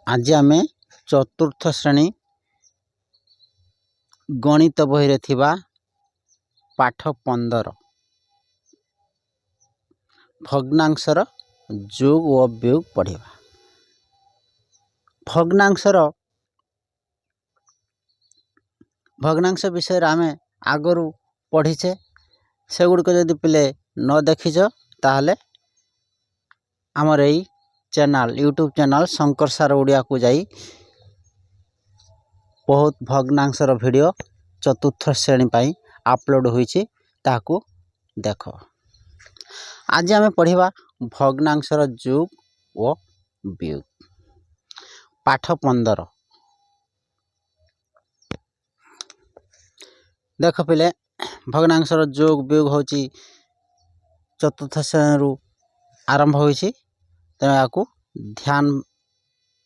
आज आमे चतुर्थ श्रेणी गणित बही थिबा पाठ 15 भग्नांशर जोग व वियोग पढ़िबा। भग्नांश विषय आमे आगरू पढ़ीचे से गुड़िक जदि पिले न देखिछ ताहले आमर एई चैनल यूट्यूब चैनल शंकर सार ओडिया को जाई बहुत भग्नांशर वीडियो चतुर्थ श्रेणी पाई अपलोड होईछि ताकू देख। आज आमे पढ़िबा भग्नांशर जोग व वियोग पाठ 15। देख पिले भग्नांशर जोग वियोग होची चतुर्थ श्रेणी आरंभ होईछि तेणु याकू ध्यान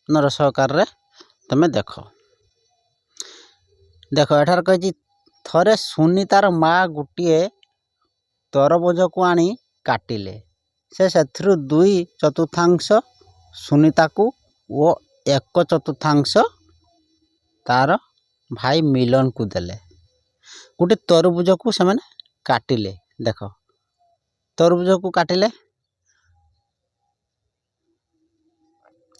सहकार तमे देख। एठार कही थरे सुनीतार माँ गोटे तरबुज को आनी काटिले से सेथिरु 2/4 सुनीता को वो 1/4 तार भाई मिलन को देले। गोटे तरबुज को से माने काटिले। देख तरबुज को काटिले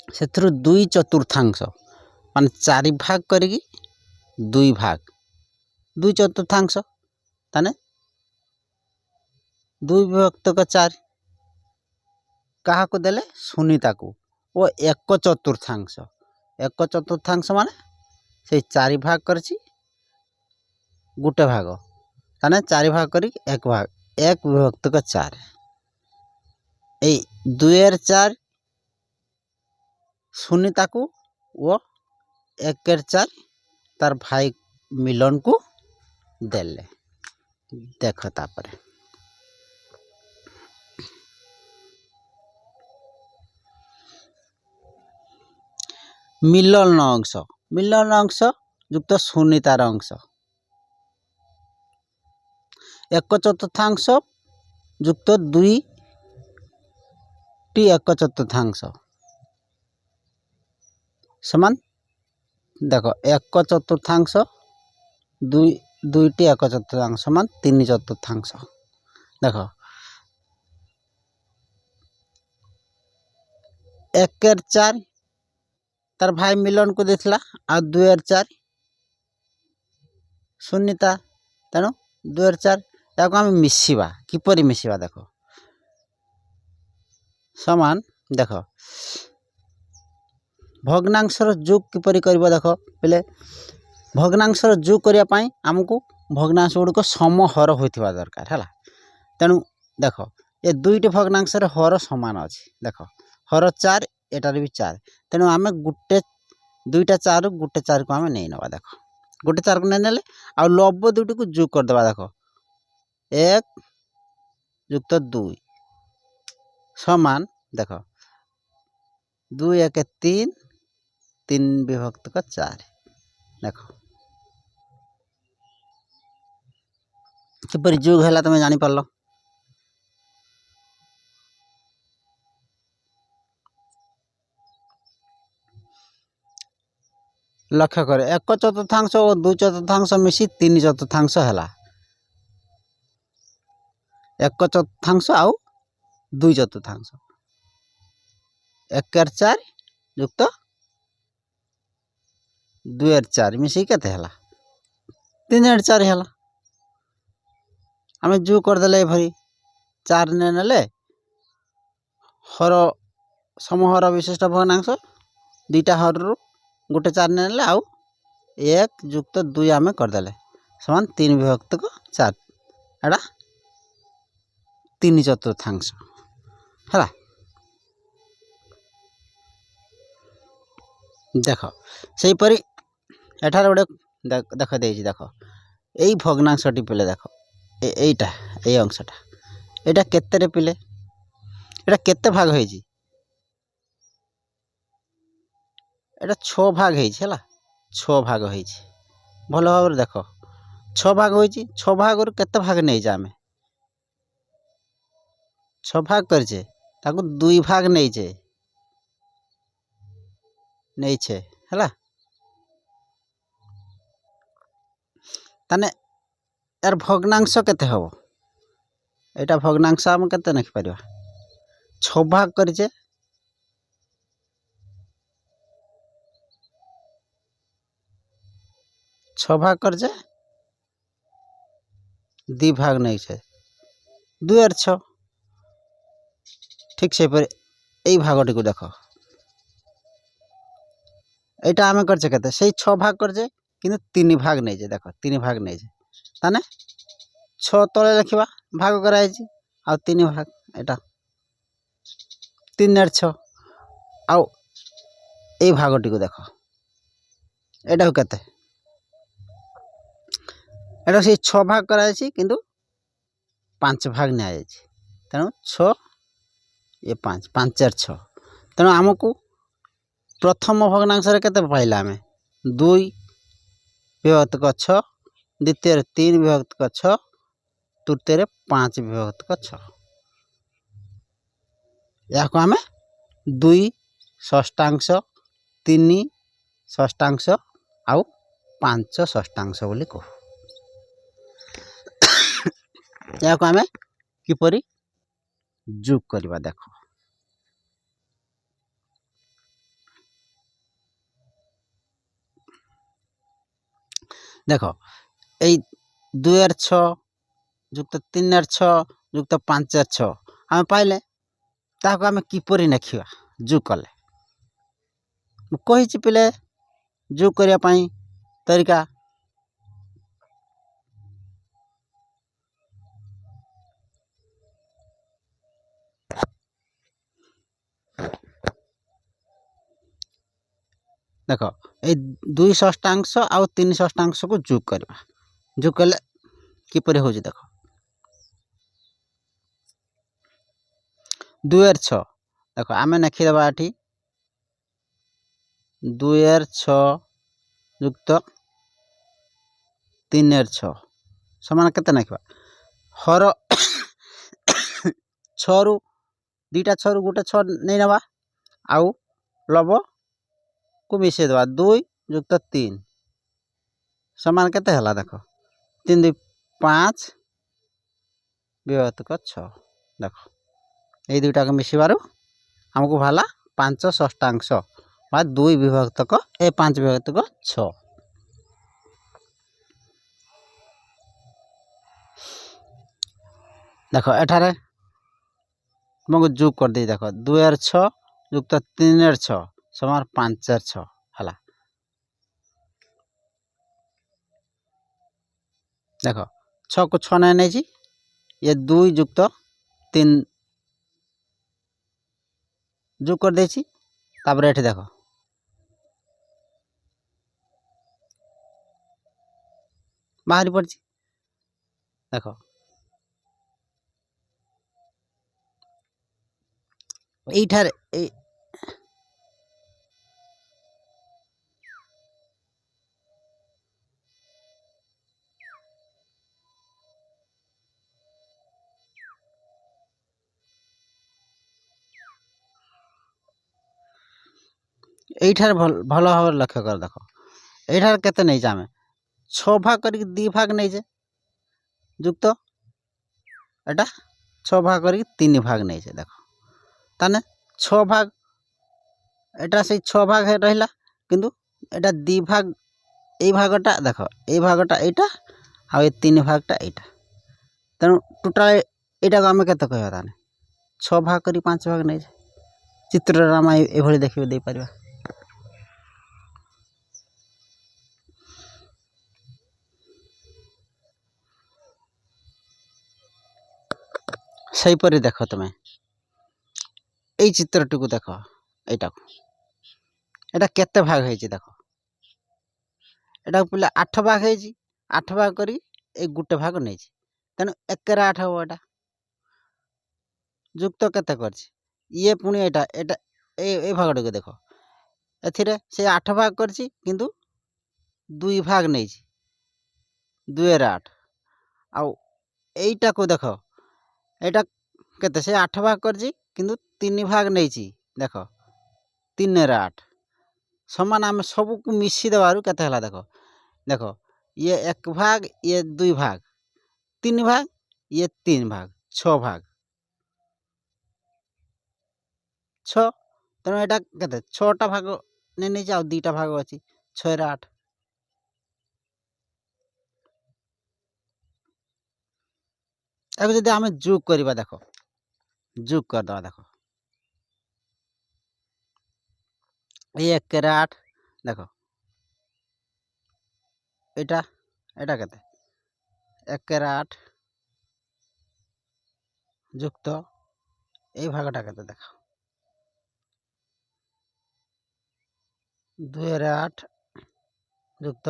सेथिरु 2/4 माने 4 भाग करिकी 2 भाग 2/4 ताने 2/4 कहा को देले सुनीता को वो 1/4 1/4 माने से 4 भाग करछि गुटे भाग ताने 4 भाग करी 1 भाग 1/4 ए 2/4 सुनीता को वो 1/4 तार भाई मिलन को देले। देख तापरे मिलन अंश युक्त सुनीतार अंश 1/4 युक्त 2/1/4 समान। देख 1/4 2/1/4 समान 3/4। देख 1/4 तार भाई मिलन को देथिला आ 2/4 सुनीता तेणु 2/4 याको आम मिसिबा किपरि मिसिबा। देख समान। देख भग्नांशर जोग किपरि करबो। देख पहले भग्नांशर जोग करिया पई हमकू भग्नांश गुड़िक समहर होइथिबा दरकार हैला। तेणु देख ए दुईटी भग्नांशर हर समान अछि। देख हर 4 एटार भी 4 तेणु आमे गुटे 2टा 4 गुटे 4 को आमे नै नबा। देख गुटे 4 को नै नेले आ लब दुईटी को जोग कर देबा। देख 1 युक्त 2 समान। देख 2 1 3 3/4। देख किपरि जोग हैला तमे जानि पारलो। लक्ष्य कर 1/4 और 2/4 मिसी 3/4 हैला। 1/4 आउ 2/4 1/4 युक्त 2/4 मिसी केते हैला 3/4 हैला। आमे जो कर देले भरी 4 ने नेले हर समहर विशिष्ट भग्नांश 2टा हर रु गुटे 4 ने नेले आउ 1 युक्त 2 आमे कर देले समान 3/4 एडा 3/4 हैला। देख सेही परी एठार गोटे देख देछि। देख एई भग्नांशटी पिले देख एईटा एई अंशटा एटा केते रे पिले एटा केते भाग होईछि एटा 6 भाग होईछि हैला। 6 भाग होईछि भलो भाबर। देख 6 भाग होईछि 6 भाग रु केते भाग नै जा आमे 6 भाग करछे ताको 2 भाग नै जे ନେଇଛେ ହେଲା ତାने यार भग्नांश केते हबो एटा भग्नांश हम केते लिखि परिबा 6 भाग करिचे 6 भाग करजे 2 भाग नहीं छे 2 और 6 ठीक से पर एई भागटी को देखो एटा हमें करछे केते सेई 6 भाग करजे किंतु 3 भाग नहीं जे देखो 3 भाग नहीं जे ताने 6 तले लिखिबा भाग कराई छी आ 3 भाग एटा 3 और 6 आ एई भागटी को देखो एटा केते एटा से 6 भाग कराई छी किंतु 5 भाग नै आइ छी तेणु 6 ये 5 5 और 6 तेणु आमको प्रथम भग्नांश रे केते पाइला हमें 2 विभक्त क 6 द्वितीय 3 विभक्त क 6 तृतीय 5 विभक्त क 6 या को हमें 2 षष्ठांश 3 षष्ठांश आउ 5 षष्ठांश बोली कहू या को हमें किपरि जोग करबा देखो देखो ए 2 और 6 युक्त 3 और 6 युक्त 5 और 6 हम पाइले ताको हमें किपरि लिखिबा जोग कले कही पिले जोग करिया पई तरीका देखो ए 2 षष्ठांश आउ 3 षष्ठांश को जोग करबा जोग कले किपरि हो जे देखो 2 और 6 देखो आमे लिखि देबा एठी 2 और 6 युक्त 3 और 6 समान केते लिखबा हर 6 रु दीटा 6 रु गोटे 6 नै नबा आउ लब को मिसे देबा 2 युक्त 3 समान केते हला देखो 3 2 5 विभक्त क 6 देखो ए दुटा को मिसिबारु हमको भाला 5 षष्ठांश बा 2 विभक्त क 5 विभक्त क 6 देखो एठारे तुमको जोग कर दे देखो 2 और 6 युक्त 3 और 6 समान 5 और 6 हला देखो 6 को 6 नै छी ये 2 युक्त 3 जोग कर देछि तापर एठी देखो बाहरी पड़छि देखो एठारे एठारे भल भाव लक्ष्य कर देखो एठारे केते नै जामे 6 भाग करी 2 भाग नै जे युक्त एटा 6 भाग करी 3 भाग नै जे देखो ताने 6 भाग एटा से 6 भाग है रहिला किंतु एटा 2 भाग ए भागटा देखो ए भागटा एटा आ ए 3 भागटा एटा तेणु टोटाल एटा को हमें केते कहबा ताने 6 भाग करी 5 भाग नै चित्र राम ए भली देखिबे दे परिबा सही परि देखो तुमे ए चित्रटी को देखो एटा को एटा केते भाग है छी देखो एटा पिला 8 भाग है छी 8 भाग करी ए गुटे भाग नै छी तेणु 1 रे 8 हो एटा युक्त केते करछि ये पुनी एटा एटा ए भागटा को देखो एथिरे से 8 भाग करछि किंतु 2 भाग नै छी 2 रे 8 आ एटा को देखो एटा केते से 8 भाग करछि किंतु 3 भाग नै छी देखो 3 रे 8 समान आम सबको मिसी देवारू केते हला देखो देखो ये 1 भाग ये 2 भाग 3 भाग ये 3 भाग 6 भाग 6 तेणु एटा केते 6टा भाग ने नहीं जाओ 2टा भाग अछि 6 रे 8 अब जदि आम जोग करबा देखो जोग कर दवा देखो ये 1 रे 8 देखो एटा एटा केते 1 रे 8 যুক্ত এই ভাগটা কেতে দেখো 2 রে 8 যুক্ত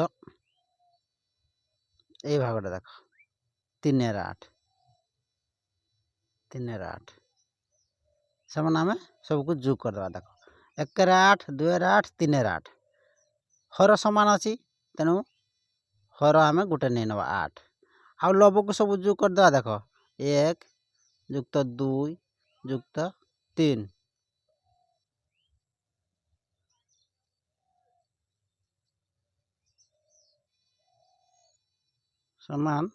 এই ভাগটা দেখো 3 রে 8 3 रे 8 समान आम सबको जोग करदे देखो 1 रे 8 2 रे 8 3 रे 8 हर समान अच्छी तेणु हर आम गोटे नहीं नवा 8 आ लव को सब जोग करदे देखो 1 युक्त 2 युक्त 3 समान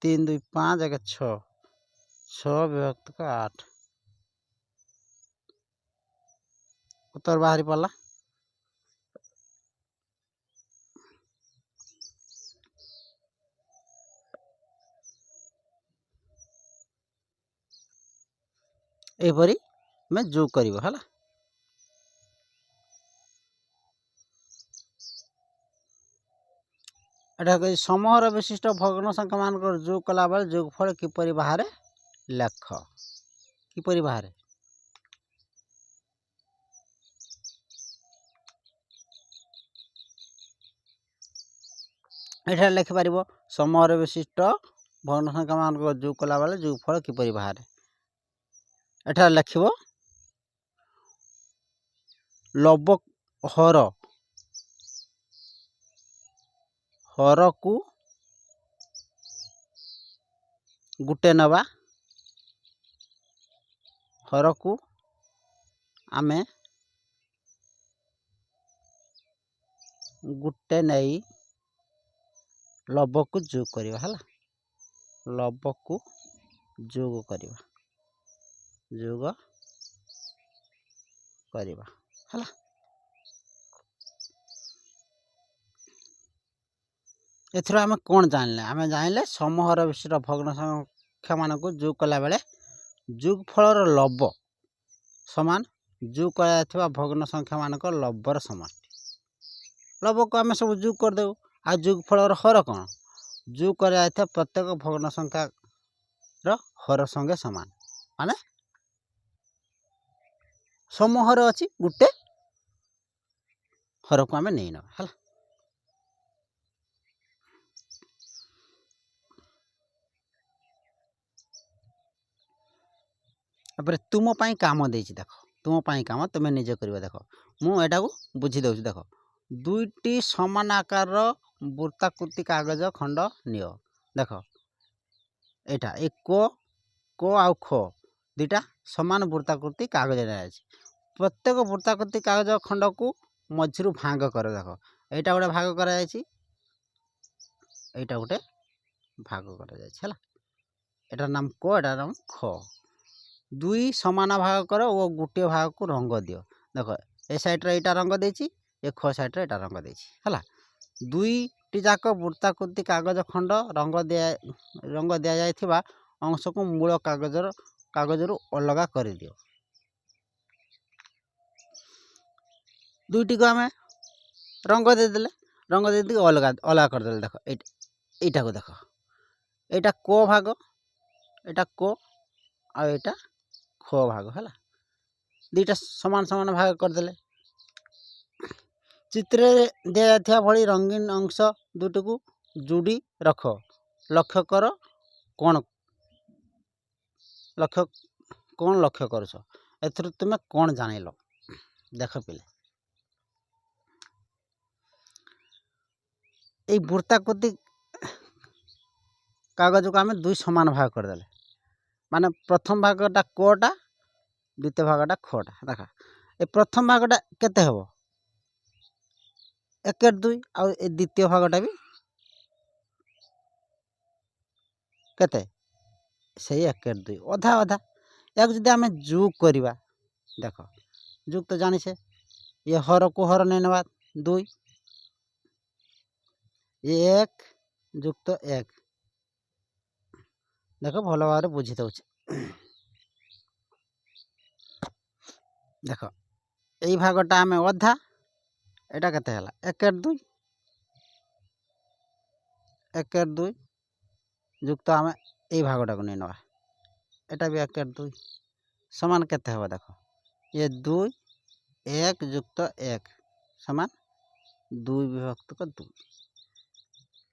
3 2 5 1 6 6 विभक्त का 8 उत्तर बाहरी पड़ा एपरी मैं जोग करिवो हला एटा कहि समूहर विशिष्ट भग्न संख्या मान जोग कला बेले जोगफल किपरि बाहर लेख किपरि बाहर एठा लिखि पारिबो समूहर विशिष्ट भग्न संख्या मान जोग कला बेले जोगफल किपरि बाहर एठा लिखिबो लव हर हर को गुटे नवा हर को आमे गुटे नहीं लव को जोग करिवा हला लव को जोग करिवा हला एथरो आमे कोन जानले आमे जानले समूहर विशिष्ट भग्न संख्या मान को जोग कला बेले जोगफलर लव समान जोग करा भग्न संख्या मान लवर समान लव को आमे सब जोग कर देउ आ जोगफलर हर कौन जोग करा प्रत्येक भग्न संख्या रो हर संगे समान माने समूहर अछि गुटे हर को आमे नै न हला तापर तुम पाई काम देछि देखो तुम पाई काम तुम निजे करबा देखो मु एटा को बुझी दउछि देखो दुईटी समान आकार वृत्ताकृति कागज खंड नियो देखो एटा एक को आउ ख दुईटा समान वृत्ताकृति कागज ने प्रत्येक वृत्ताकृति कागज खंड को मझिरु भाग कर देखो एटा गोटे भाग करा जायछि एटा गोटे भाग करा जायछि हला एटार नाम को एटार नाम ख दुई समान भाग कर ओ गोटे भाग को रंग दियो देखो ए साइड रे एटा रंग देछि ए ख साइड रे एटा रंग देछि हला दुईटी जाक वृत्ताकृति कागज खंड रंग दिया जायथिबा अंश को मूल कागजरु अलगा कर दियो दुईटी को आमे रंग दे देले रंग दे दी अलगा अलगा कर देले देखो एटा को देखो एटा को भाग एटा को आ एटा ख भाग हला दुईटा समान समान भाग कर देले चित्र दिया जाथिया भली रंगीन अंश दुटी को जोड़ी रख लक्ष्य कर कौन लक्ष्य करछ एथर तुम कौन जानिल देख पिले ए वृत्ताकृति कागज को आमे दुई समान भाग कर देले माने प्रथम भागटा कोटा द्वितीय भागटा खटा देखा ए प्रथम भागटा केते हबो 1/2 आ ए द्वितीय भागटा भी केते से 1/2 अधा अधा या जदि आमे जोग करबा देखो जोग तो जानि छे ये हर को हर नै नेबा 2 1 जुक्त 1 देखो भल भाव बुझी दउछ देखो এই ভাগটা आमे अधा एटा केते हला 1/2 1/2 जुक्त आमे এই भागटा को नै नेबा एटा भी 1/2 समान केते हबो देखो ये 2 1 जुक्त 1 समान 2 विभक्त को 2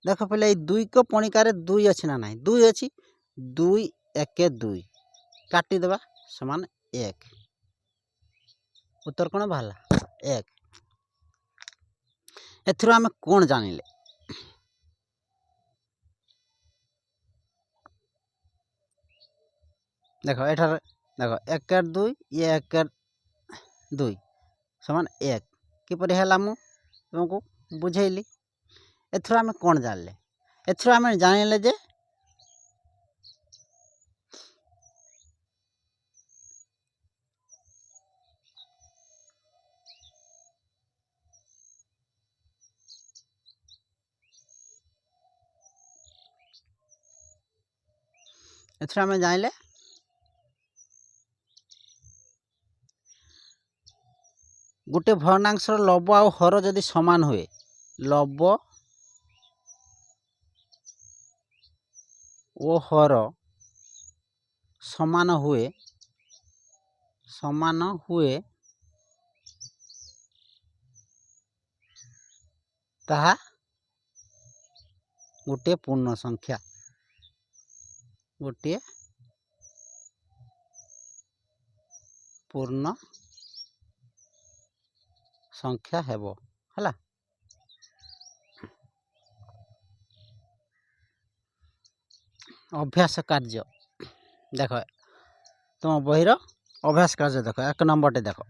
देखो पहले ये 2 को पणिकारे 2 अछि ना नाही 2 अछि 2 1 2 काटी देबा समान 1 उत्तर कोन बाहला 1 एथरो आमे कोन जानिले देखो एठार देखो 1/2 ये 1/2 समान 1 किपरि हला मु तुमको बुझैली एथरो आमे कोन जानले एथरो आमे जानिले जे एथरो आमे जानिले गोटे भग्नांशर लब आ हर जदि समान हुए लब ओ हर समान हुए ताहा गोटे पूर्ण संख्या गोटे पूर्ण संख्या हेबो हला अभ्यास कार्य देखो तुम बहिर अभ्यास कार्य देखो 1 नंबर टे देखो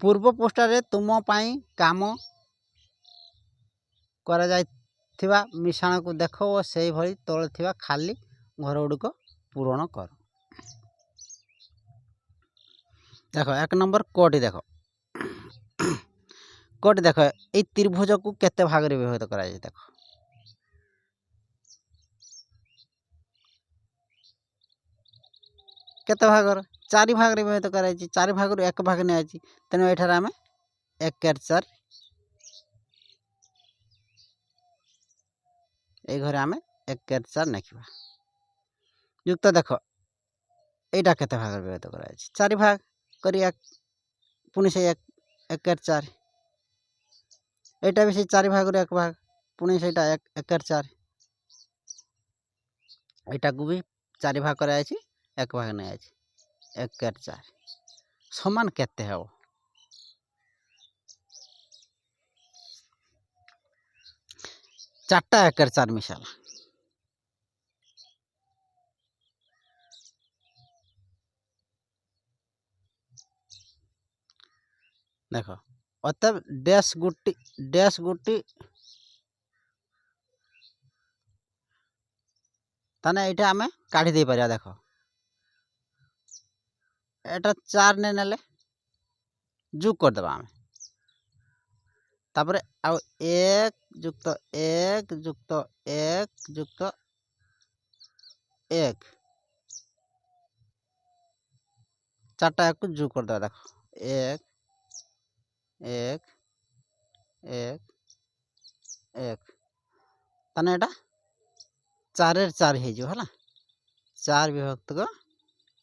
पूर्व पोस्टर तुम पाई काम करा जायथिबा मिश्रण को देखो और से भली तळे थिबा खाली घर गुड़िक पूरण कर देखो 1 नंबर कोटी देखो कोटी देखो ए त्रिभुज को केते भाग रे विभक्त करा जाय देखो केते भाग 4 भाग रे विभक्त करा जाय 4 भाग रु 1 भाग ने आछि तने एठार आमे 1/4 ए घरे आमे 1/4 नेखिबा युक्त देखो एटा केते भाग रे विभक्त करा जाय 4 भाग करी 1 पुनि से 1/4 एटा भी से 4 भाग रु 1 भाग पुनि सेटा 1/4 एटा को भी 4 भाग करा जाय 1 भाग ने आछि 1/4 समान केते हो 4टा 1/4 मिसाला देखो अतः डैश गुटी ताने एटा हमें काढी दे परिया देखो एटा 4 ने नेले जोग कर देबा हमें तापरे आ 1 जुक्त 1 जुक्त 1 जुक्त 1 चारटा 1 को जोग कर देबा देखो 1 1 1 1 ताने एटा 4 रे 4 हे जो हला 4 विभक्त को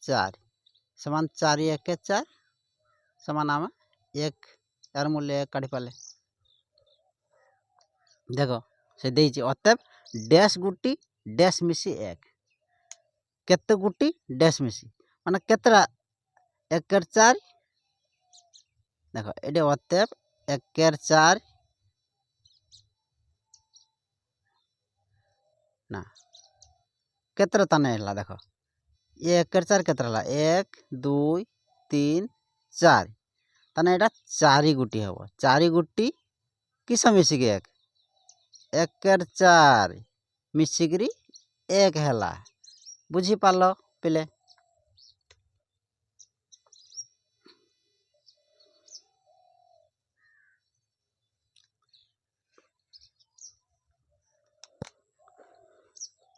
4 समान 4 1 4 समान आम 1 यार मूल्य 1 काढी पाले देखो से देइछि अतएव डैश गुटी डैश मिसी 1 केते गुटी डैश मिसी माने केतरा 1/4 देखो एडे अतएव 1/4 ना केतरा ताने हला देखो ये 1/4 केतरा हला 1 2 3 4 ताने एटा 4 गुटी हबो 4 गुटी किस मिसिक एक एकर 4 मिसिकरी एक हैला बुझी पालो पिले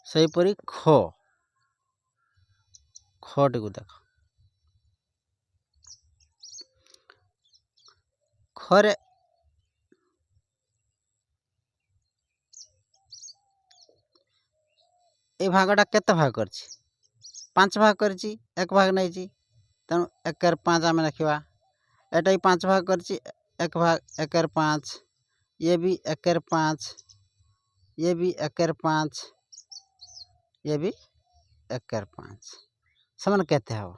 सही परी खटी को देख खरे ए भागटा केते भाग करछि 5 भाग करछि एक भाग नै छी तेणु एकर 5 आमे रखिबा एटा 5 भाग करछि एक भाग एकर 5 ये भी एकर 5 ये भी एकर 5 ये भी एकर 5 समान केते हबो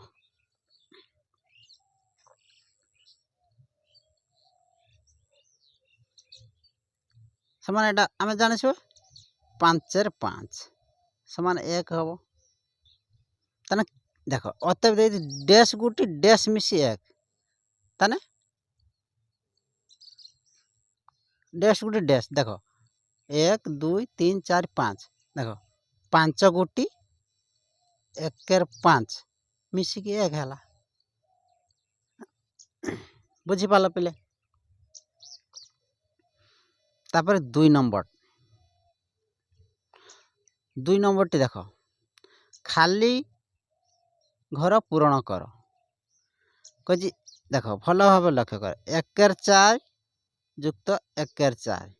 समान एटा आमे जानि छ 5 रे 5 समान 1 हबो तने देखो अतएव दे डैश गुटी डैश मिसी 1 तने डैश गुटी डैश देखो 1 2 3 4 5 देखो 5 गुटी एकर 5 मिसी की 1 हला बुझी पालो पिले तापर 2 नंबर टी देखो खाली घर पूरण कर कजी देखो भल भाव लक्ष्य कर एकर 4 युक्त एकर 4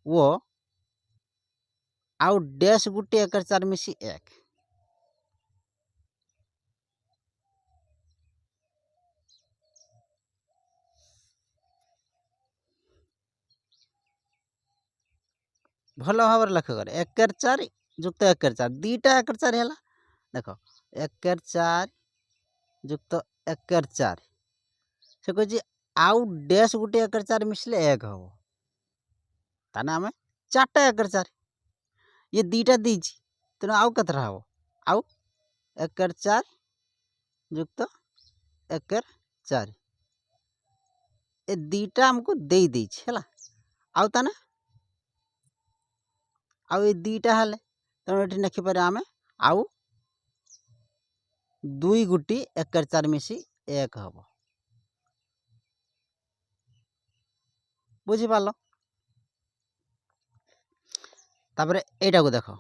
वो आउ डैश गुटी एकर 4 मिसी 1 भल भाव लक्ष्य कर एकर 4 युक्त एकर 4 दीटा एकर 4 हैला देखो एकर 4 युक्त एकर 4 से कह आउ डैश गुटे एकर 4 मिसले 1 हबो ताने आमे 4टा एकर 4 ये दीटा दीची तेणु आउ कतरा हबो आउ एकर 4 युक्त एकर 4 ए दीटा हमको दे दीची हैला आउ ताने आउ ए दीटा हले तेणु एठी लिखि पारे आमे आउ 2 गुटी एकर 4 मिसी 1 हबो बुझी पालो तापरे एटा को देखो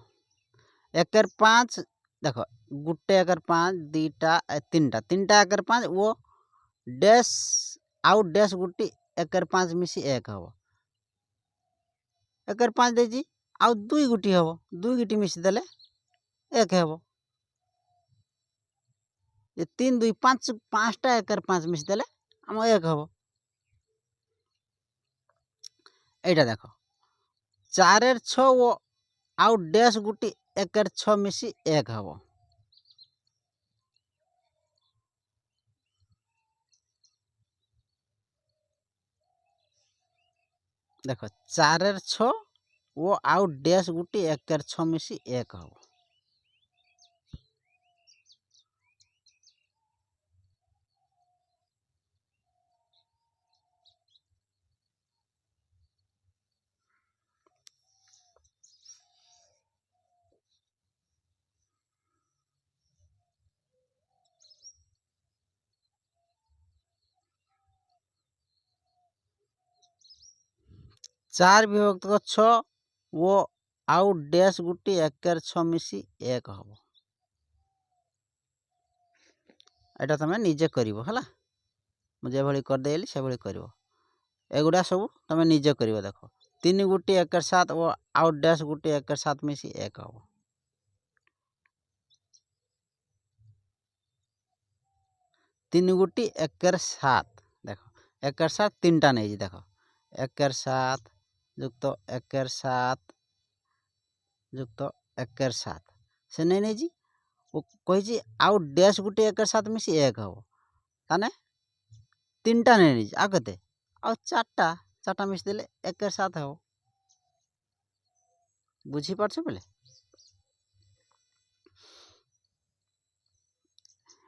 एकर 5 देखो गुटे एकर 5 दीटा तीनटा एकर 5 वो डैश आउ डैश गुटी एकर 5 मिसी 1 हबो एकर 5 देजी आउ 2 गुटी हबो 2 गुटी मिसी देले 1 हबो ये 3 2 5 5टा एकर 5 मिसी देले हम 1 हबो एटा देखो 4 एर 6 वो आउ डैश गुटी एकर 6 मिसी 1 हबो देखो 4 एर 6 वो आउ डैश गुटी एकर 6 मिसी 1 हबो चार विभक्त 6 वो आउ डैश गुटी एकर 6 मिसी 1 हबो एटा तमे निजे करिवो हला मुझे भली कर देली से भली करिवो एगुडा सब तमे निजे करिवो देखो 3 गुटी एकर 7 वो आउ डैश गुटी एकर 7 मिसी 1 हबो 3 गुटी एकर 7 देखो एकर 7 तीनटा नै देखो एकर 7 युक्त एकर 7 युक्त एकर 7 से नै जी वो कहि जी आउ डैश गुटी एकर 7 मिसी 1 हबो ताने तीनटा नै जी आ कते आउ चारटा मिसी देले एकर 7 हबो बुझी पारछो बेले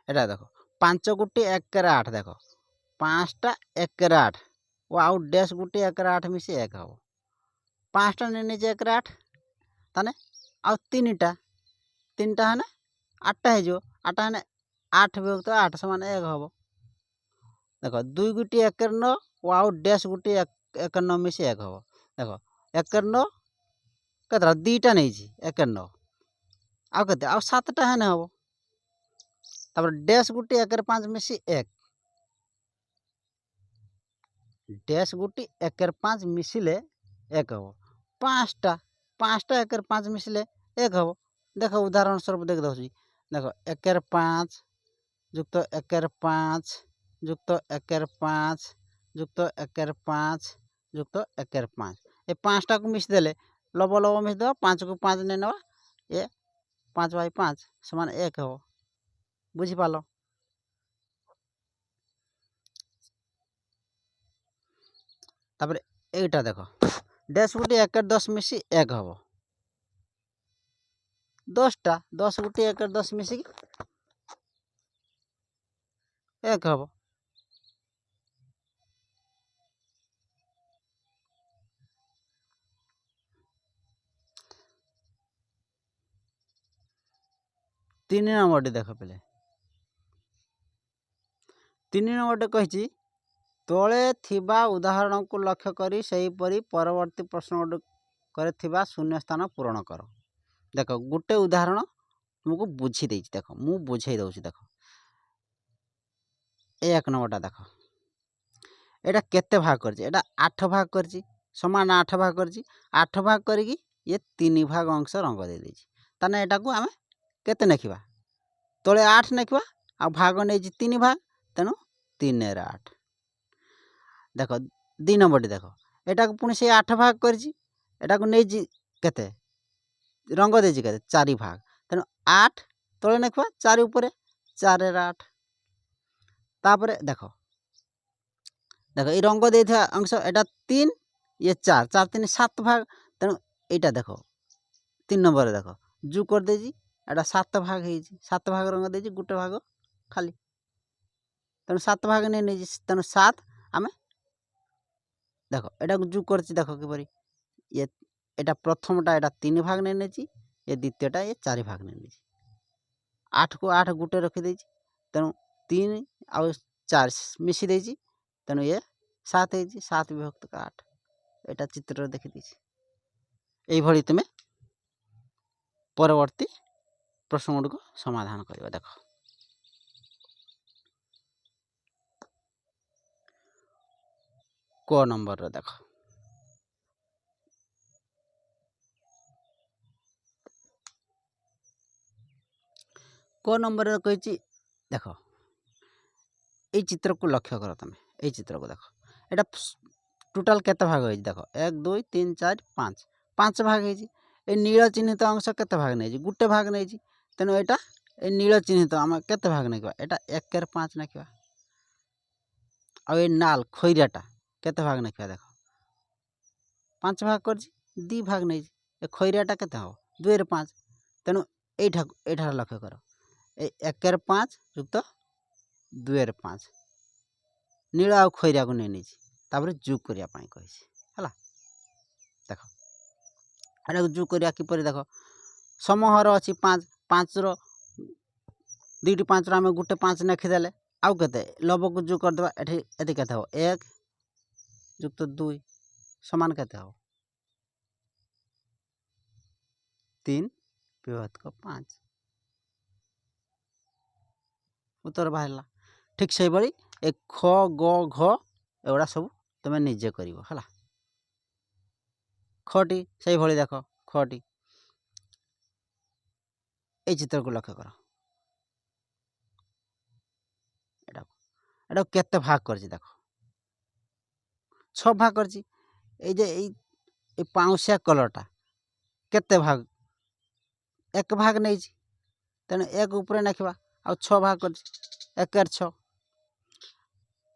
एटा देखो 5 गुटी एकर 8 देखो 5टा 1/8 ଓ ଆଉ ଡ୍ୟାସ୍ ଗୁଟେ 1/8 ମିଶି 1 ହେବ। 5ଟା ନେଇଛି 1/8 ତାନେ ଆଉ 3ଟା ହେନେ 8ଟା ହେଇଯିବ। 8ଟା ହେନେ 8 ବିଭକ୍ତ 8 ସମାନ 1 ହେବ। ଦେଖ 2 ଗୁଟି 1/9 ଓ ଆଉ ଡ୍ୟାସ୍ ଗୁଟି 1/9 ମିଶି 1 ହେବ। ଦେଖ 1/9 କେତେଟା 2ଟା ନେଇଛି 1/9 ଆଉ କେତେ ଆଉ 7ଟା ହେନେ ହେବ। ତାପରେ ଡ୍ୟାସ୍ ଗୁଟି 1/5 ମିଶି 1 ଡ୍ୟାସ୍ ଗୁଟି 1/5 ମିଶିଲେ 1 ହେବ। 5ଟା 1/5 ମିଶିଲେ 1 ହେବ। ଦେଖ ଉଦାହରଣ ସ୍ୱରୂପ ଦେଖି ଦେଉଛି। ଦେଖ 1/5 ଯୁକ୍ତ 1/5 ଯୁକ୍ତ 1/5 ଯୁକ୍ତ 1/5 ଯୁକ୍ତ 1/5 ଏ 5ଟାକୁ ମିଶିଦେଲେ ଲବ ଲବ ମିଶିଦେବା 5କୁ 5 ନେଇ ନେବା ଏ 5/5 ସମାନ 1 ହେବ। ବୁଝିପାରିଲ? ତାପରେ এইটা ଦେଖ ଡ୍ୟାସ୍ ଗୁଟି 1/10 ମିଶି 1 ହେବ। 10ଟା 10 ଗୁଟି 1/10 ମିଶିକି 1 ହେବ। ତିନି ନମ୍ବରଟି ଦେଖ ପିଲେ 3 ନମ୍ବରଟି କହିଛି ତଳେ ଥିବା ଉଦାହରଣକୁ ଲକ୍ଷ୍ୟ କରି ସେହିପରି ପରବର୍ତ୍ତୀ ପ୍ରଶ୍ନଗୁଡ଼ିକରେ ଥିବା ଶୂନ୍ୟ ସ୍ଥାନ ପୂରଣ କର। ଦେଖ ଗୋଟେ ଉଦାହରଣ ତୁମକୁ ବୁଝି ଦେଇଛି। ଦେଖ ମୁଁ ବୁଝେଇ ଦେଉଛି। ଦେଖ ଏ 1 ନମ୍ବରଟା ଦେଖ এটা କେତେ ଭାଗ କରିଛି? এটা 8 ଭାଗ କରିଛି ସମାନ 8 ଭାଗ କରିଛି। 8 ଭାଗ କରିକି ଇଏ 3 ଭାଗ ଅଂଶ ରଙ୍ଗ ଦେଇଦେଇଛି। ତାହେଲେ ଏଟାକୁ ଆମେ କେତେ ଲେଖିବା? ତଳେ 8 ଲେଖିବା ଆଉ ଭାଗ ନେଇଛି 3 ଭାଗ ତେଣୁ 3/8। ଦେଖ 2 ନମ୍ବରଟି ଦେଖ ଏଟାକୁ ପୁଣି ସେଇ 8 ଭାଗ କରିଛି ଏଟାକୁ ନେଇଛି କେତେ ରଙ୍ଗ ଦେଇଛି କେତେ 4 ଭାଗ ତେଣୁ 8 ତଳେ ଲେଖିବା 4 ଉପରେ 4/8। ତାପରେ ଦେଖ এই রঙ্গ ଦେଇଥିବା ଅଂଶ এটা 3 ଇଏ 4 4 3 7 ଭାଗ ତେଣୁ এইটা ଦେଖ 3 ନମ୍ବରରେ ଦେଖ ଯୋଗ କରିଦେଇଛି এটা 7 ଭାଗ ହେଇଛି। 7 ଭାଗ ରଙ୍ଗ ଦେଇଛି ଗୋଟେ ଭାଗ ଖାଲି ତେଣୁ 7 ଭାଗ ନେଇଛି ତେଣୁ 7 ଆମେ ଦେଖ ଏଟାକୁ ଯୋଗ କରିଛି। ଦେଖ କିପରି ଇଏ এটা ପ୍ରଥମଟା এটা 3 ଭାଗ ନେଇଛି ଏ ଦ୍ୱିତୀୟଟା ଏ 4 ଭାଗ ନେଇଛି। 8କୁ 8 ଗୋଟେ ରଖିଦେଇଛି ତେଣୁ 3 ଆଉ 4 ମିଶି ଦେଇଛି ତେଣୁ ଇଏ 7 ହେଇଛି। 7 ବିଭକ୍ତ 8 এটা ଚିତ୍ରରେ ଦେଖିଦେଇଛି। এইଭଳି ତୁମେ ପରବର୍ତ୍ତୀ ପ୍ରଶ୍ନଗୁଡ଼ିକ ସମାଧାନ କରିବା। ଦେଖ କ ନମ୍ବରରେ ଦେଖ କ ନମ୍ବରରେ କହିଛି ଦେଖ এই ଚିତ୍ରକୁ ଲକ୍ଷ୍ୟ କର। ତମେ এই ଚିତ୍ରକୁ ଦେଖ এটা টোটাল କେତେ ଭାଗ ହେଇଛି? ଦେଖ 1 2 3 4 5 5 ଭାଗ ହେଇଛି। এই ନୀଳ ଚିହ୍ନିତ ଅଂଶ କେତେ ଭାଗ ନେଇଛି? ଗୋଟେ ଭାଗ ନେଇଛି ତେଣୁ ଏଇଟା এই ନୀଳ ଚିହ୍ନିତ ଆମେ କେତେ ଭାଗ ନେଇଥିବା? ଏଇଟା 1/5 ନେଇଥିବା। ଆଉ এই ନାଲ ଖଇରିଆଟା କେତେ ଭାଗ ନେଇଥିବା? ଦେଖ 5 ଭାଗ କରିଛି 2 ଭାଗ ନେଇଛି ଏ ଖଇରିଆଟା କେତେ ହେବ? 2/5 ତେଣୁ ଏଇଠାରେ ଲକ୍ଷ୍ୟ କର এই 1/5 ଯୁକ୍ତ 2/5 ନୀଳ ଆଉ ଖଇରିଆକୁ ନେଇଛି ତାପରେ ଯୋଗ କରିବା ପାଇଁ କହିଛି ହେଲା। ଦେଖ ଏଟାକୁ ଯୋଗ କରିବା କିପରି? ଦେଖ ସମହର ଅଛି 5 5ର 2ଟି 5ର ଆମେ ଗୋଟେ 5 ଲେଖିଦେଲେ ଆଉ କେତେ ଲବକୁ ଯୋଗ କରିଦେବା ଏଠି ଏଠି କେତେ ହେବ? 1 ଯୁକ୍ତ 2 ସମାନ କେତେ ହେବ? 3 ବିଭକ୍ତ 5 ଉତ୍ତର ବାହାରିଲା। ଠିକ୍ ସେଇଭଳି ଏ ଖ ଗ ଘ ଏଗୁଡ଼ା ସବୁ ତୁମେ ନିଜେ କରିବ ହେଲା। ଖଟି ସେଇଭଳି ଦେଖ ଖଟି এই ଚିତ୍ରକୁ ଲକ୍ଷ୍ୟ କର ଏଟାକୁ କେତେ ଭାଗ କରିଛି? ଦେଖ 6 ଭାଗ କରିଛି। এই যে এই ପାଉଁଶିଆ କଲରଟା କେତେ ଭାଗ? 1 ଭାଗ ନେଇଛି ତେଣୁ 1 ଉପରେ ଲେଖିବା ଆଉ 6 ଭାଗ କରିଛି 1/6।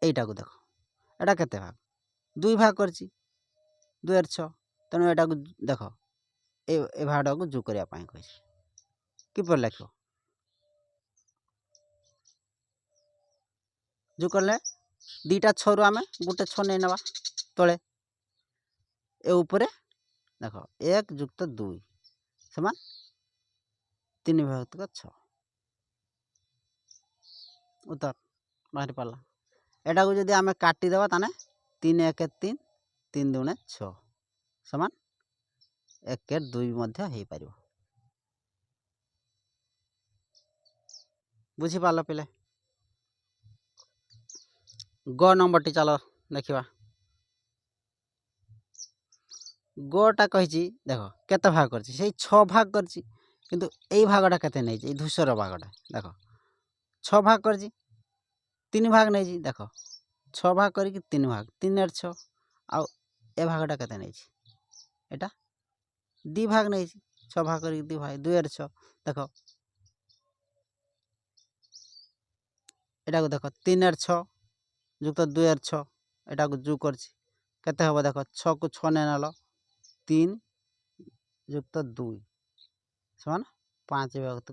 এইଟାକୁ ଦେଖ ଏଟା କେତେ ଭାଗ? 2 ଭାଗ କରିଛି 2/6 ତେଣୁ ଏଟାକୁ ଦେଖ ଏ ଭାଗଟାକୁ ଯୋଗ କରିବା ପାଇଁ କହିଛି। କିପରି ଲେଖିବ? ଯୋଗ କଲେ दुईटा 6 रु आम गोटे 6 नहीं नवा तले ए उपरे देख 1 जुक्त 2 समान 3 विभक्त 6 उत्तर बाहरी पाला एटा को जदि आम काटिदेवा ताने 3 1 3 3 2 6 समान 1 2 मध्य हो पार बुझीपाल पिले ग नंबर टी चलो देखा गोटा कही देख केते भाग कर 6 भाग कर किंतु यही भागटा केते नहीं धूसर भागटा देख 6 भाग कर 3 भाग नहीं देख 6 भाग कर 3 भाग 3 8 6 आउ ए भागटा केते नहीं एटा 2 भाग नहीं 6 भाग कर 2 भाग 2 8 6 देख एटा को देख 3 8 6 जुक्त 2 8 6 एटा को जोग कर केते हबो देख 6 को 6 ने नल 3 जुक्त 2 समान 5 विभक्त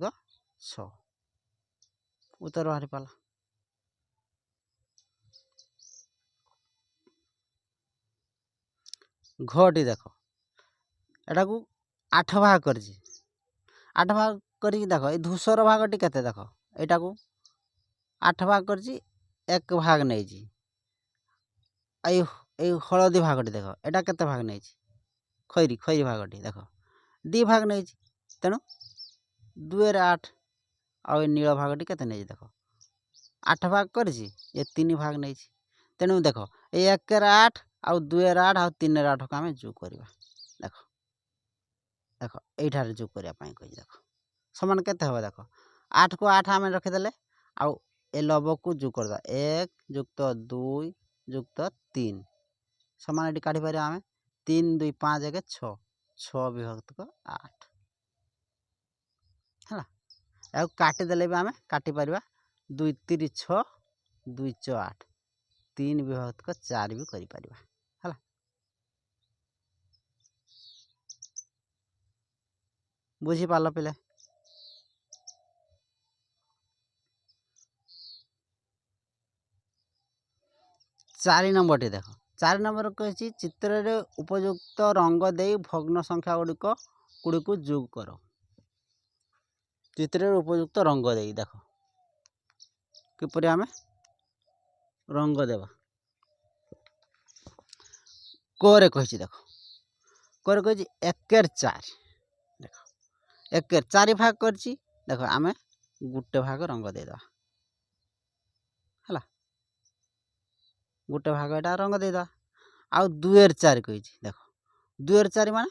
6 उत्तर बाहरी पाला घटी देख एटा को 8 भाग कर 8 भाग कर देख ये धूसर भागटी केते देख एटा को 8 भाग कर 1 भाग नहीं हलदी भागटी देख एटा केते भाग नहीं खैरी खैरी भागटी देख 2 भाग नहीं तेणु 2 8 आ नील भागटी केते नहीं देख 8 भाग कर 3 भाग नहीं तेणु देख ये 1 8 आउ 2 8 आउ 3 8 को आम जोग करवा देख देख यठार जोग करने कही देख समान केते हम देख 8 को 8 आम रखीदे आउ ए लव को जोग करदा 1 जुक्त 2 जुक्त 3 समान ये काढ़ी पारे आम 3 2 5 1 6 6 विभक्त 8 है या काटिदेले भी आम काटी पार 2 3 6 2 6 8 3 विभक्त 4 भी कर बुझी पाल पिले 4 नंबर टी देख 4 नंबर कही चित्र रे उपयुक्त रंग दे भग्न संख्या गुड़ी को जोग कर चित्र रे उपयुक्त रंग दे देख किपरि आमे रंग देवा कोरे कही देख कोरे कही 1 4 देख 1 4 भाग कर देख आम गोटे भाग रंग देदेवा है गोटे भाग एटा रंग देदेवा आउ 2 4 कही देख 2 4 मान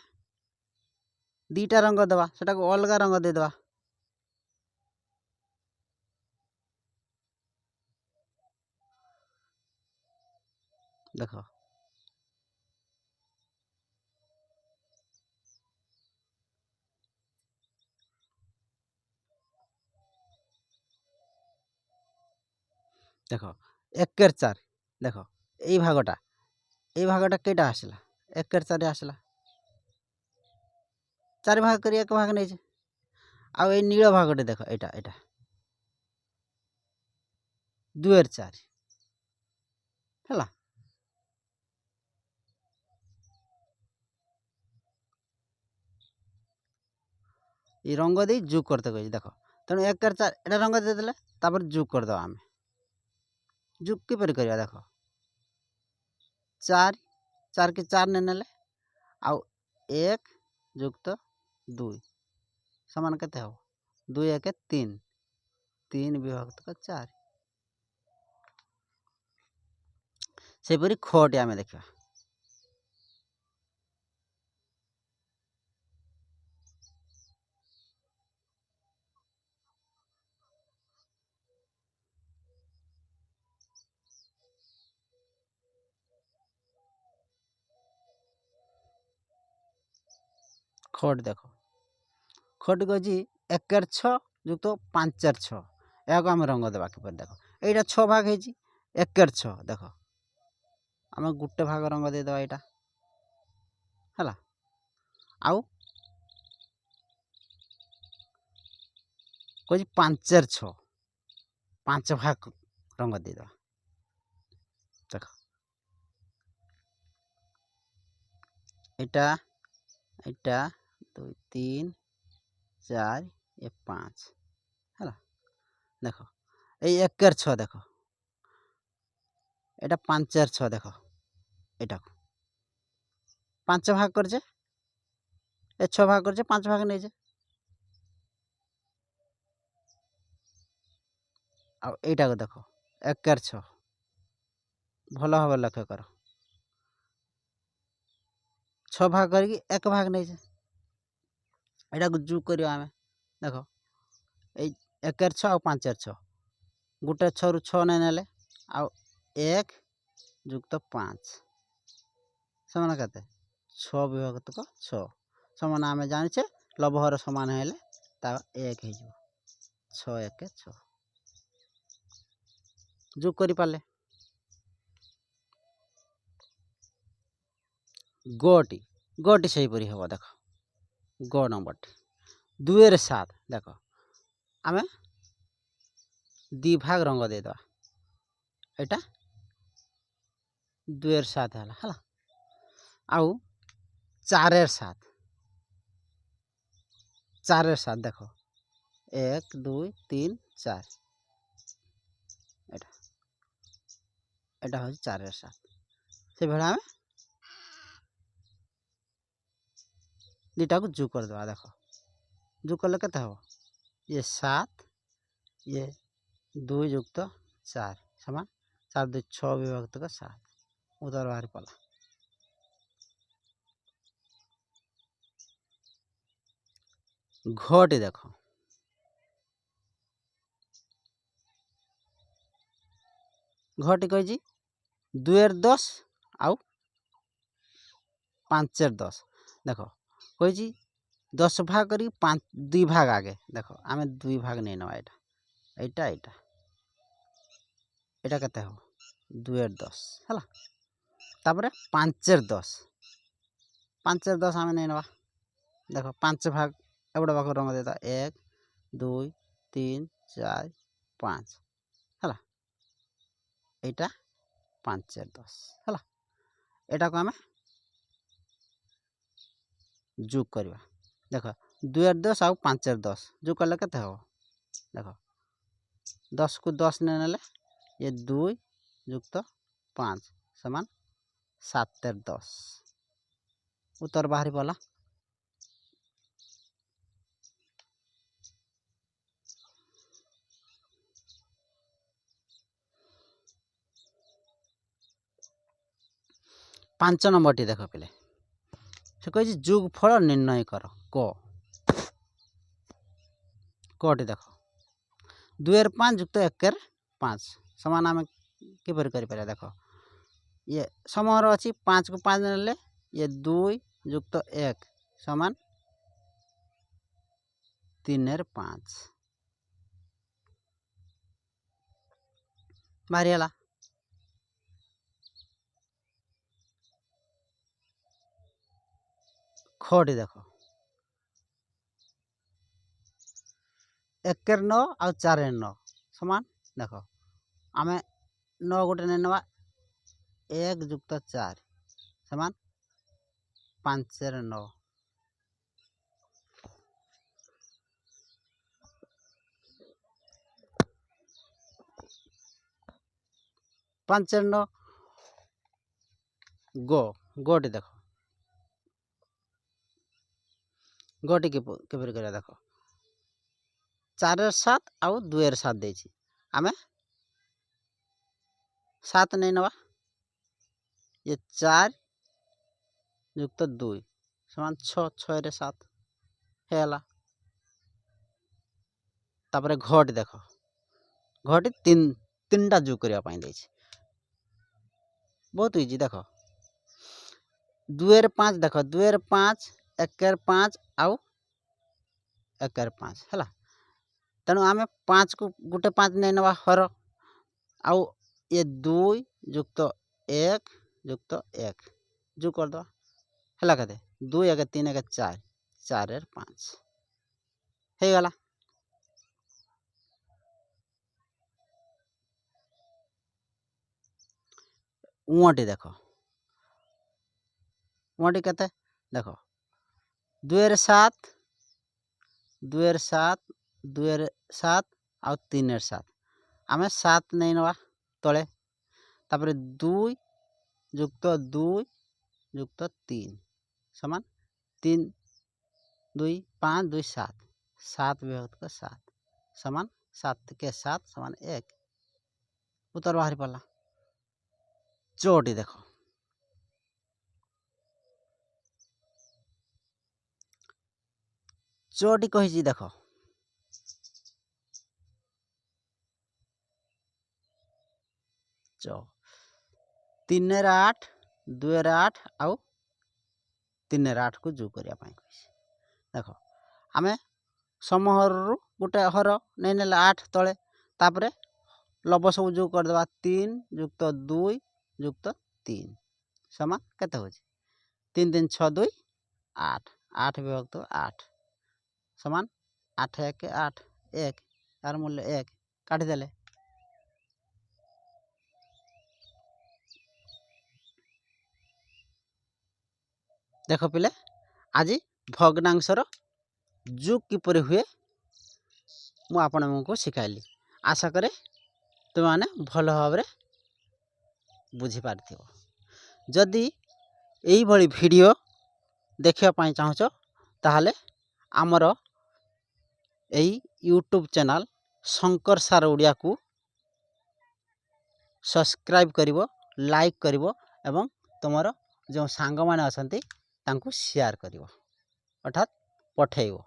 2टा रंग देवा सेटा को अलग रंग देदेवा देख देख 1 4 देख यही भागटा केटा आसला 1 4 आसला 4 भाग कर 1 भाग नहीं आउ ए नील भागटे देख एटा एटा 2 4 है ये रंग दे जोग करते कही देख तेणु 1 4 एटा रंग देदेले तापर जोग करदे आम जोग किपर करवा देख 4 4 के 4 ने नेले आउ 1 जुक्त 2 समान केते हो 2 1 3 3 विभक्त 4 सेपरी खटी आम देखा खट देख खट कही 1 6 जुक्त 5 6 या आम रंग देवा कि देख यहाँ 6 भाग है 1 6 देख आम गोटे भाग रंग देदेवा यहाँ है आउ कही 5 6 5 भाग रंग देदेवा দেখ এটা এটা 2 3 4 এ 5 ହେଲା দেখ এই 1 এর 6 দেখ এটা 5 এর 6 দেখ এটাକୁ 5 ভাগ করছে এ 6 ভাগ করছে 5 ভাগ নেইছে ଆଉ এইটাକୁ ଦେଖ 1 এর 6 ଭଲ ଭାବରେ ଲକ୍ଷ୍ୟ କର 6 ଭାଗ କରିକି 1 ଭାଗ ନେଇଛେ ଏଟାକୁ ଯୋଗ କରିବା ଆମେ ଦେଖ এই 1 এর 6 ଆଉ 5 এর 6 ଗୋଟେ 6 ରୁ 6 ନେଲେ ଆଉ 1 ଯୁକ୍ତ 5 ସମାନ କେତେ 6 ବିଭକ୍ତ 6 ସମାନ ଆମେ ଜାଣିଛେ ଲବହର ସମାନ ହେଲେ ତା 1 ହେଇଯିବ 6 1 6 যোগ କରି পারলে গটি সেইপরি হব দেখ গ নম্বরটি 2 এর 7 দেখ ଆମେ ଦି ଭାଗ ରଙ୍ଗ ଦେଇଦେବା ଏଇଟା 2 এর 7 ହେଲା ଆଉ 4 এর 7 4 এর 7 দেখো 1 2 3 4 এটা এটা হচ্ছে 4 এর 7 সেভাবে ଆମେ দুটাକୁ যোগ କରିଦେବା ଦେଖ যোগ କଲେ କେତେ ହେବ ये 7 ये 2 ଯୁକ୍ତ 4 ସମାନ 4 2 6 ବିଭକ୍ତ 7 ଉତ୍ତର ବାହାରି ପଡ଼ିଲା ঘটি দেখ ঘটি কইছি 2 এর 10 ଆଉ 5 এর 10 দেখো কইছি 10 ভাগ করি 5 2 ভাগ আগে দেখো আমি 2 ভাগ নিয়ে নেওয়া এটা এইটা এইটা এটা কেতে হবে 2 এর 10 ହେଲା তারপরে 5 এর 10 5 এর 10 আমি নিয়ে নেওয়া দেখো 5 ভাগ এবড় ভাগ রঙ দেতা 1 2 3 4 5 ହେଲା এইটা 5 এর 10 ହେଲା এটাকে আমি যোগ করিবা দেখো 2 এর 10 ଆଉ 5 এর 10 যোগ করলে কেতে হবে দেখো 10 को 10 ने नेले ये 2 যুক্ত 5 সমান 7 এর 10 উত্তর বাহারি পড়লা 5 নম্বরটি দেখো পেলে সে কইছে যোগফল নির্ণয় কর কটি দেখো 2 এর 5 যুক্ত 1 এর 5 সমান আমি কিপরি করি পারে দেখো ये समहर अछि 5 को 5 नेले ये 2 যুক্ত 1 সমান 3 এর 5 বাহারি ହେଲା খটি দেখো 1 এর 9 ଆଉ 4 এর 9 সমান দেখো আমি 9 গোটে নেই নেওয়া 1 যুক্ত 4 সমান 5 এর 9 5 এর 9 গোটি দেখো গোটি কিপরি করে দেখো 4 এর 7 ଆଉ 2 এর 7 ଦେଇছি ଆମେ 7 নেই নেওয়া ये 4 যুক্ত 2 সমান 6 6 এর 7 হেলা তারপরে ঘটি দেখো ঘটি তিনটা যোগ করিয়া পাই ଦେଇছি बहुत इजी देख 2 এর 5 देख 2 এর 5 1 এর 5 आउ 1 এর 5 हैला तेणु आम 5 को गोटे 5 नहीं नवा हर आउ ये 2 युक्त 1 युक्त 1 जो कर दो हैला कते 2 1 3 1 4 4 एयर 5 हे गला उटी देख उटी केते देख 2 7 2 7 आउ 3 7 आम 7 नहीं नवा तले तापर 2 युक्त 2 युक्त 3 समान 3 2 5 2 7 7 विभक्त 7 समान 7 के 7 समान 1 उत्तर बाहरी पड़ा। चौटी देख चौटी कही देख च 3 8 2 8 आउ 3 8 को जोग करने देख आम समहर गोटे हर नहीं ना 8 तले तापर लब सब जोग करदे 3 युक्त 2 युक्त 3 समान केते हो 3 3 6 2 8 8 विभक्त 8 समान 8 1 8 1 तार मूल्य 1 काटिदेले। देख पिले आज भग्नांशर जोग किपरि हुए मु आपण को शिखाइली आशा करे तुम माने भल भाव बुझी पारथिबो। जदि एई भली वीडियो देखिया पाई चाहछ ताहले आमर एई यूट्यूब चैनल शंकर सार ओडिया को सब्सक्राइब करिवो लाइक करिवो एवं तुमर जो सांग माने असंती तांको शेयर करिवो अर्थात पठेइवो।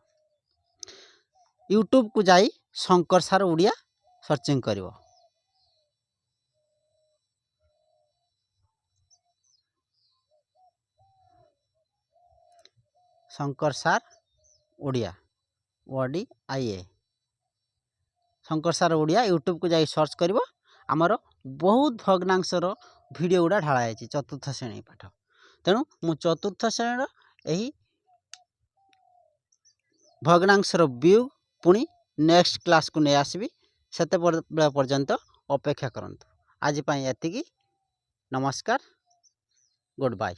यूट्यूब को जाई शंकर सार ओडिया सर्चिंग करिवो। शंकर सार ओडिया ODIA शंकर सार ओडिया यूट्यूब को जाई सर्च करिवो। आमर बहुत भग्नांशर वीडियो गुड़ा ढाला चतुर्थ श्रेणी पाठ तेणु मु चतुर्थ श्रेणी यही भग्नांशर व्यू पुणी नेक्स्ट क्लास को नहीं आसबि सेते पर्यंत अपेक्षा करंतु। आज पाई एतिकी नमस्कार गुड बाय।